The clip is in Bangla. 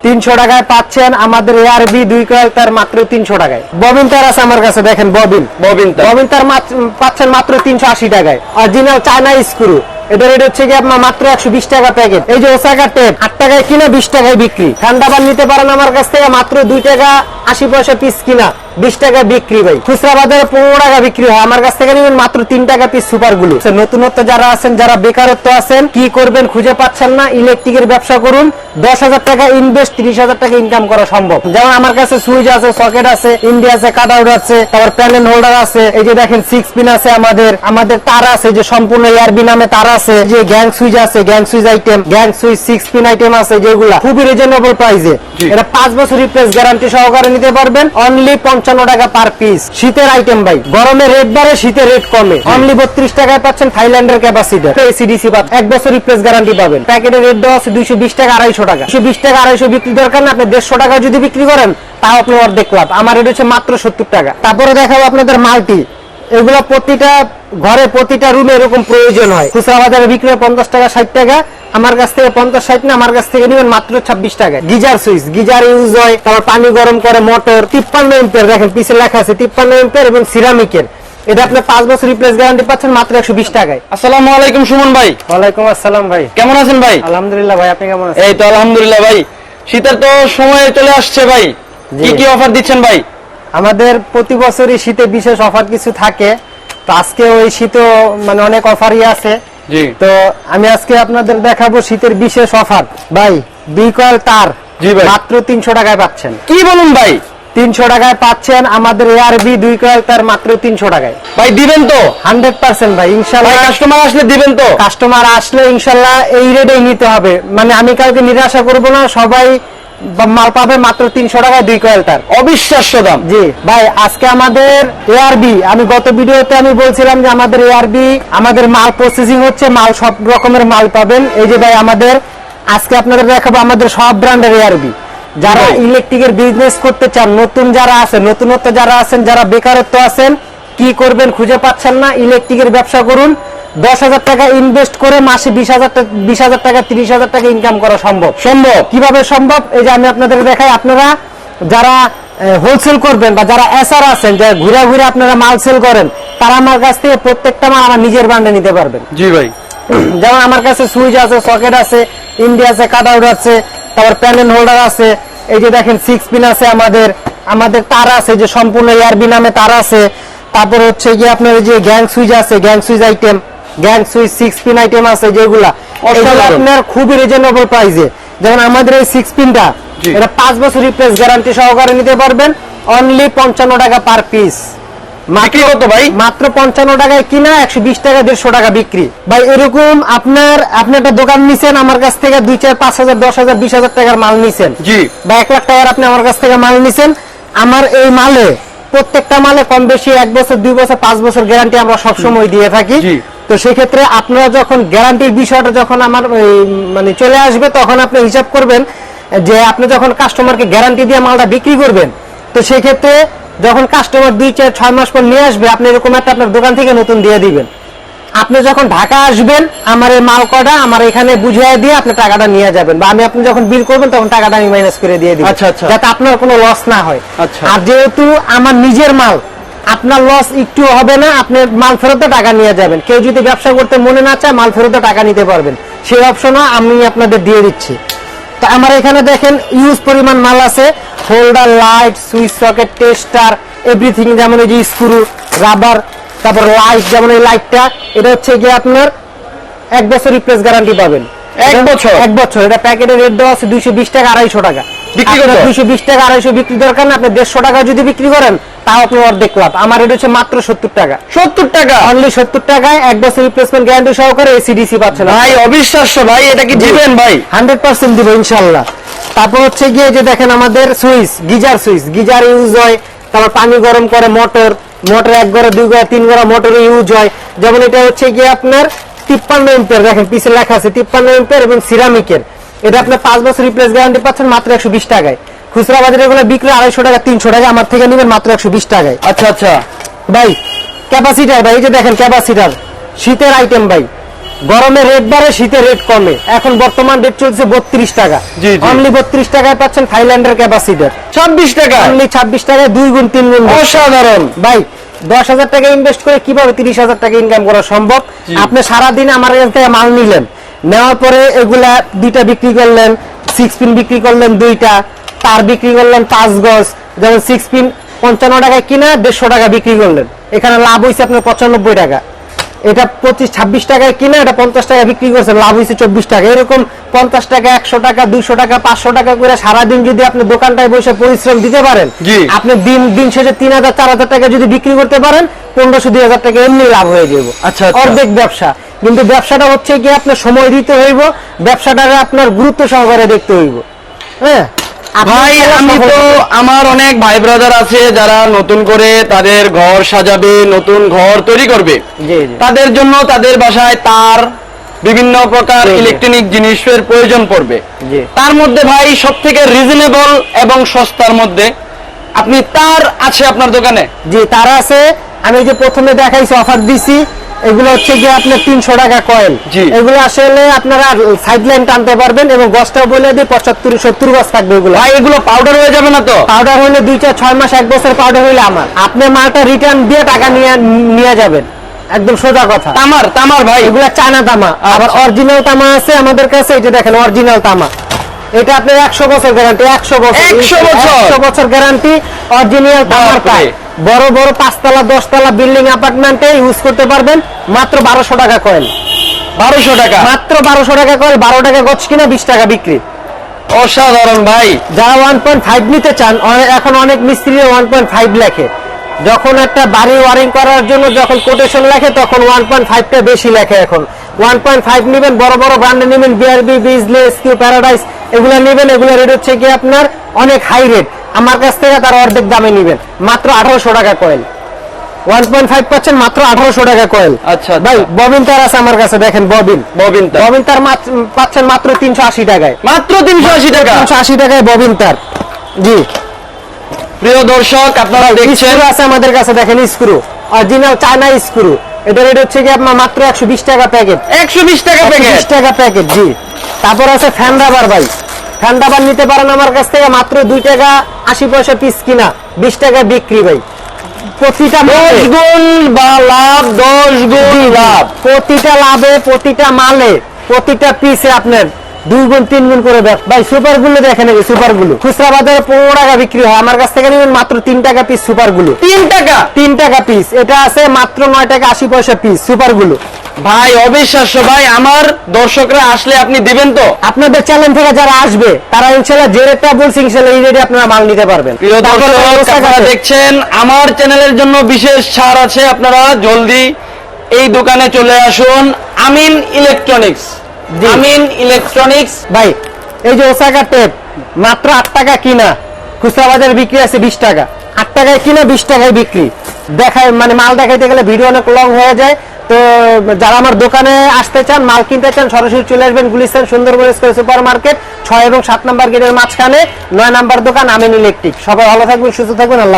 300 টাকায় পাচ্ছেন আমাদের এআরবি 2 কয়েল তার মাত্র 300 টাকায়। ববিন তার আছে আমার কাছে, দেখেন ববিন তার পাচ্ছেন মাত্র 380 টাকায়। অরিজিনাল চায়না স্ক্রু, এটা রেট হচ্ছে কি আপনার মাত্র 120 টাকা প্যাকেট। এই যে ওসাকা টেপ 8 টাকায় কিনা 20 টাকায় বিক্রি। ঠান্ডা পান নিতে পারেন আমার কাছ থেকে মাত্র 2 টাকা 80 পয়সা পিস কিনা 20 টাকা বিক্রি ভাই। খুচরা বাজারে 15 টাকা বিক্রি হয়, আমার কাছ থেকে নেবেন মাত্র 3 টাকা পিস সুপার গুলো। নতুনত্ব যারা আছেন, যারা বেকারত্ব আছেন, কি করবেন খুঁজে পাচ্ছেন না, ইলেকট্রিকের ব্যবসা করুন। 10,000 টাকা ইনভেস্ট, 30,000 টাকা ইনকাম করা সম্ভব। যেমন আমার কাছে সুইচ আছে, সকেট আছে, ইন্ডিয়া আছে, কাট আউট আছে, তারপর প্যানেল হোল্ডার আছে। এই যে দেখেন 6 পিন আছে, আমাদের তার আছে, যে সম্পূর্ণ এআরবি নামে তার আছে, যে গ্যাং সুইচ আছে, gang switch item, gang switch 6 pin item আছে, যেগুলা খুবই রিজনেবল প্রাইসে। এটা 5 বছর রিপ্লেস গ্যারান্টি সহকারে নিতে পারবেন, অনলি 55 টাকা পার পিস। শীতের আইটেম ভাই, গরমে রেট বাড়ে, শীতে রেট কমে। অনলি 32 টাকায় পাচ্ছেন থাইল্যান্ডের ক্যাপাসিটর, এসিডিসি পাচ্ছেন, 1 বছর রিপ্লেস গ্যারান্টি পাবেন। প্যাকেটের রেট দেওয়া আছে 220 টাকা 250 টাকা। 220 টাকা 250 বিক্রি দরকার না, আপনি 150 টাকা যদি বিক্রি করেন তাও আপনি অর্ধেক লাভ। আমার রেট হচ্ছে মাত্র 70 টাকা। তারপরে দেখাবো আপনাদের মাল্টি, এগুলো প্রতিটা ঘরে প্রতিটা রুমে এরকম প্রয়োজন হয়। খুচরা বাজারে বিক্রি হয় 50 টাকা 60 টাকা, আমার কাছ থেকে 50-60 না, আমার কাছ থেকে নেবেন মাত্র 26 টাকা। গিজার সুইচ, গিজার ইউজ হয়, তারপর পানি গরম করে মোটর, 53 এম্পিয়ার, দেখেন পিছে লেখা আছে 53 এম্পিয়ার এবং সিরামিকের। এটা আপনি 5 বছর রিপ্লেস গ্যারান্টি পাচ্ছেন মাত্র 120 টাকায়। আসসালামু আলাইকুম সুমন ভাই। ওয়ালাইকুম আসসালাম ভাই, কেমন আছেন ভাই? আলহামদুলিল্লাহ ভাই, আপনি কেমন আছেন? এই তো আলহামদুলিল্লাহ ভাই। শীতের তো সময় চলে আসছে ভাই, কি কি অফার দিচ্ছেন ভাই? আমাদের প্রতি বছরই শীতে বিশেষ অফার কিছু থাকে, তো আজকে ওই শীতে মানে অনেক অফারই আছে। জি, তো আমি আজকে আপনাদের দেখাবো শীতের বিশেষ অফার ভাই। 2 কয়েল তার জি ভাই, মাত্র 300 টাকায় পাচ্ছেন। কি বলুন ভাই? 300 টাকায় পাচ্ছেন আমাদের এআরবি 2 কয়েল তার মাত্র 300 টাকায়। ভাই দিবেন তো? 100% ভাই, ইনশাআল্লাহ। কাস্টমার আসলে দিবেন তো? কাস্টমার আসলে ইনশাআল্লাহ এই রেটেই নিতে হবে, মানে আমি কাউকে নিরাশা করব না, সবাই মাল পাবে মাত্র 300 টাকায় 2 কয়েল তার। অবিশ্বাস্য দাম। জি ভাই, আজকে আমাদের এআরবি, আমি গত ভিডিওতে আমি বলছিলাম যে আমাদের এআরবি, আমাদের মাল প্রসেসিং হচ্ছে, মাল সব রকমের মাল পাবেন। এই যে ভাই আমাদের আজকে আপনাদের দেখাবো আমাদের সব ব্র্যান্ডের এআরবি। যারা ইলেকট্রিকের বিজনেস করতে চান, নতুন যারা আছেন, নতুনত্ব যারা আছেন, যারা বেকারত্ব আছেন, কি করবেন খুঁজে পাচ্ছেন না, ইলেকট্রিকের ব্যবসা করুন। 10,000 টাকা ইনভেস্ট করে মাসে 20,000 টাকা 30,000 টাকা ইনকাম করা সম্ভব। কিভাবে সম্ভব? এই যে আমি আপনাদের দেখাই। আপনারা যারা হোলসেল করবেন বা যারা এসআর আছেন, যারা ঘুরে ঘুরে আপনারা মাল সেল করেন, তারা আমার কাছ থেকে প্রত্যেকটা মাল আমার নিজের ব্র্যান্ডে নিতে পারবেন। জি ভাই, যেমন আমার কাছে সুইচ আছে, সকেট আছে, ইন্ডিয়া আছে, কাট আউট আছে, তারপর প্যানেল হোল্ডার আছে। এই যে দেখেন 6 পিন আছে, আমাদের তার আছে, যে সম্পূর্ণ এআরবি নামে তার আছে। তারপর হচ্ছে যে আপনার যে গ্যাং সুইচ আছে, gang switch item, gang switch 6 pin item আছে, যেগুলা আপনার খুবই রিজনেবল প্রাইসে। যেমন আমাদের এই 6 পিনটা, এটা 5 বছর রিপ্লেস গ্যারান্টি সহকারে নিতে পারবেন, অনলি 55 টাকা পার পিস। বিক্রি কত ভাই? মাত্র 55 টাকায় কিনা 120 টাকা 150 টাকা বিক্রি। ভাই এরকম আপনি একটা দোকান নিছেন আমার কাছ থেকে, 2, 4, 5,000, 10,000, 20,000 টাকার মাল নিছেন, জি, বা 1 লাখ টাকার আপনি আমার কাছ থেকে মাল নিছেন। আমার এই মালে প্রত্যেকটা মালে কম বেশি 1 বছর, 2 বছর, 5 বছর গ্যারান্টি আমরা সবসময় দিয়ে থাকি। তো সেক্ষেত্রে আপনারা যখন গ্যারান্টির বিষয়টা যখন আমার মানে চলে আসবে, তখন আপনি হিসাব করবেন যে আপনি যখন কাস্টমারকে গ্যারান্টি দিয়ে মালটা বিক্রি করবেন, তো সেক্ষেত্রে যখন কাস্টমার 2, 4, 6 মাস পর নিয়ে আসবে, আপনি এরকম একটা আপনার দোকান থেকে নতুন দিয়ে দিবেন। আপনি যখন ঢাকা আসবেন, আমার এই মাল কটা আমার এখানে বুঝিয়ে দিয়ে আপনি টাকাটা নিয়ে যাবেন, বা আপনি যখন বিল করবেন তখন টাকাটা আমি মাইনাস করে দিয়ে দিব, যাতে আপনার কোনো লস না হয়। আর যেহেতু আমার নিজের মাল, আপনার লস একটু হবে না, আপনি মাল ফেরতে টাকা নিয়ে যাবেন। কেউ যদি ব্যবসা করতে মনে না চায়, মাল ফেরতে টাকা নিতে পারবেন, সেই অপশনও আমি আপনাদের দিয়ে দিচ্ছি। তো আমার এখানে দেখেন ইউজ পরিমাণ মাল আছে, holder, light, switch, socket, tester, everything. যেমন এই যে স্ক্রু, রাবার, তারপর লাইট, যেমন এই লাইটটা, এটা হচ্ছে গিয়ে আপনার 1 বছর রিপ্লেস গ্যারান্টি পাবেন। 1 বছর। এটা প্যাকেটের রেট দেওয়া আছে 220 টাকা 250 টাকা। 220 টাকা 250 বিক্রি দরকার না, আপনি 150 টাকা যদি বিক্রি করেন তাও আপনি অর্ধেক লাভ। আমার রেট হচ্ছে মাত্র 70 টাকা। 70 টাকা, অনলি 70 টাকায় 1 বছর রিপ্লেসমেন্ট গ্যারান্টি সহকারে এসিডিসি পাচ্ছেন ভাই। অবিশ্বাস্য ভাই, এটা কি দিবেন ভাই? 100% দিব ইনশাআল্লাহ। তারপর হচ্ছে গিয়ে যে দেখেন আমাদের সুইচ, গিজার ইউজ হয়, তারপর পানি গরম করে মোটর 1 ঘরে 2 ঘরে 3 ঘরে মোটরে ইউজ হয়। যেমন এটা হচ্ছে গিয়ে আপনার 53 এম্পিয়ার, দেখেন পিছে লেখা আছে 53 এম্পিয়ার এবং সিরামিকের। এটা আপনার 5 বছর রিপ্লেস গ্যারান্টি পাচ্ছেন মাত্র 120 টাকায়। খুচরা বাজারে এগুলো বিক্রি 250 টাকা 300 টাকা, আমার থেকে নেবেন মাত্র 120 টাকায়। আচ্ছা ভাই ক্যাপাসিটার, ভাই এই যে দেখেন ক্যাপাসিটার, শীতের আইটেম ভাই, গরমে রেট বাড়ে, শীতে রেট কমে। এখন বর্তমান রেট চলছে 32 টাকা। জি, জি। অনলি 32 টাকায় পাচ্ছেন থাইল্যান্ডের ক্যাপাসিটার। 26 টাকা, অনলি 26 টাকায় 2 গুণ 3 গুণ। অসাধারণ ভাই 10,000 টাকা ইনভেস্ট করে কিভাবে 30,000 টাকা ইনকাম করা সম্ভব? জি। আপনি সারাদিন আমার কাছ থেকে মাল নিলেন, নেওয়ার পরে এগুলা 2টা বিক্রি করলেন, 6 পিন বিক্রি করলেন 2টা, তার বিক্রি করলেন 5 গজ, যেমন 6 পিন 55 টাকায় কিনা 150 টাকা বিক্রি করলেন, এখানে লাভ হয়েছে আপনার 95 টাকা। এটা 26 টাকায় কিনা এটা 50 টাকা বিক্রি করছেন, লাভ হয়েছে 24 টাকা। এরকম 50 টাকা, 100 টাকা, 200 টাকা, 500 টাকা করে সারাদিন যদি আপনি দোকানটায় বসে পরিশ্রম দিতে পারেন, জি। আপনি দিন শেষে 3,000 4,000 টাকা যদি বিক্রি করতে পারেন, 1500-2,000 টাকা এমনি লাভ হয়ে যাবে। আচ্ছা, আচ্ছা। অর্ধেক ব্যবসা। কিন্তু ব্যবসাটা হচ্ছে কি আপনার সময় দিতে হইব, ব্যবসাটাকে আপনার গুরুত্ব সহকারে দেখতে হইব। হ্যাঁ ভাই আমি তো আমার অনেক ভাই ব্রাদার আছে যারা নতুন করে তাদের ঘর সাজাবে, নতুন ঘর তৈরি করবে, জি, জি। তাদের জন্য তাদের বাসায় তার বিভিন্ন প্রকার জি, জি। ইলেকট্রনিক জিনিসের প্রয়োজন পড়বে। জি। তার মধ্যে ভাই সবথেকে রিজনেবল এবং সস্তার মধ্যে আপনি তার আছে আপনার দোকানে? জি, তারা আছে। আমি যে প্রথমে দেখাইছি অফার দিছি, এগুলো হচ্ছে গিয়ে আপনার 300 টাকা কয়েল। জি। এগুলো আসলে আপনারা সাইড লাইন টানতে পারবেন এবং গছটাও বলে দিই 75-70 গছ থাকবে এগুলো। ভাই এগুলো পাউডার হয়ে যাবে না তো? পাউডার হলে 2-4-6 মাস 1 বছর পাউডার হইলে আমার, আপনি মালটা রিটার্ন দিয়ে টাকা নিয়ে যাবেন, একদম সোজা কথা। তামার তামার ভাই এগুলা চায়না তামা, আবার অরিজিনাল তামা আছে আমাদের কাছে। এটা দেখেন অরিজিনাল তামা, এটা আপনার 100 বছর গ্যারান্টি। 100 বছর 100 বছর গ্যারান্টি অরিজিনাল তামার বাপরে। পায়। বড় বড় 5 তলা 10 তলা বিল্ডিং অ্যাপার্টমেন্টে ইউজ করতে পারবেন। মাত্র 1200 টাকা কয়েল, 1200 টাকা, মাত্র 1200 টাকা কয়েল। 12 টাকা গছ কিনা 20 টাকা বিক্রি। অসাধারণ ভাই। যারা 1.5 নিতে চান, এখন অনেক মিস্ত্রি 1.5 লেখে। যখন একটা বাড়ি ওয়ারিং করার জন্য যখন কোটেশন লেখে তখন 1.5টা বেশি লেখে। এখন 1.5 নেবেন, বড় বড় ব্র্যান্ডে নেবেন, বিআরবি, বিজলি, এসকিউ, প্যারাডাইস, এগুলো নেবেন। এগুলো রেট হচ্ছে কি আপনার অনেক হাই রেট। আমার কাছ থেকে তার অর্ধেক দামে নেবেন, মাত্র 1800 টাকা কয়েল। 1.5 পাচ্ছেন মাত্র 1800 টাকা কয়েল। আচ্ছা, ভাই ববিন তার আছে আমার কাছে, দেখেন ববিন। ববিন তার ববিন তার পাচ্ছেন মাত্র 380 টাকায়। মাত্র 380 টাকা। 380 টাকায় ববিন তার। জি। প্রিয় দর্শক আপনারা দেখছেন স্ক্রু আছে আমাদের কাছে, দেখেন স্ক্রু অরিজিনাল চায়না স্ক্রু। এটা রেট হচ্ছে কি আপনার মাত্র 120 টাকা প্যাকেট। 120 টাকা প্যাকেট। 120 টাকা প্যাকেট, জি। তারপর আছে ফ্যান রাবার। ভাই ফ্যান রাবার নিতে পারেন আমার কাছ থেকে, মাত্র 2 টাকা 80 পয়সা পিস কিনা, 20 টাকা বিক্রি। ভাই প্রতিটা 10 গুণ বা লাভ, 10 গুণ লাভ। প্রতিটা লাভে, প্রতিটা মালে, প্রতিটা পিসে আপনার 2 গুণ 3 গুণ করে দেয়। ভাই সুপার গুলো দেখেন, এই সুপার গুলো খুচরা বাজারে 15 টাকা বিক্রি হয়, আমার কাছ থেকে নেবেন মাত্র 3 টাকা পিস সুপার গুলো। 3 টাকা, 3 টাকা পিস। এটা আছে মাত্র 9 টাকা 80 পয়সা পিস সুপার গুলো। ভাই অবিশ্বাস্য ভাই। আমার দর্শকরা আসলে আপনি দিবেন তো? আপনাদের চ্যানেল থেকে যারা আসবে তারা ইনশাআল্লাহ যে রেটটা বলছি ইনশাআল্লাহ এই রেটে আপনারা মাল নিতে পারবেন। প্রিয় তারপরে দর্শক ব্যবস্থা আপনারা আছে। দেখছেন আমার চ্যানেলের জন্য বিশেষ ছাড় আছে, আপনারা জলদি এই দোকানে চলে আসুন। আমিন ইলেকট্রনিক্স। জি। আমিন ইলেকট্রনিক্স। ভাই এই যে ওসাকা টেপ মাত্র 8 টাকা কিনা, খুচরা বাজারে বিক্রি আছে 20 টাকা। 8 টাকায় কিনা 20 টাকায় বিক্রি। দেখায় মানে মাল দেখাইতে গেলে ভিডিও অনেক লং হয়ে যায়। তো যারা আমার দোকানে আসতে চান, মাল কিনতে চান, সরাসরি চলে আসবেন Gulistan Sundarban square super market 6 এবং 7 নম্বর গেটের মাঝখানে 9 নম্বর দোকান আমিন ইলেকট্রিক। সবাই ভালো থাকবেন, সুস্থ থাকবেন, আল্লাহ হাফেজ।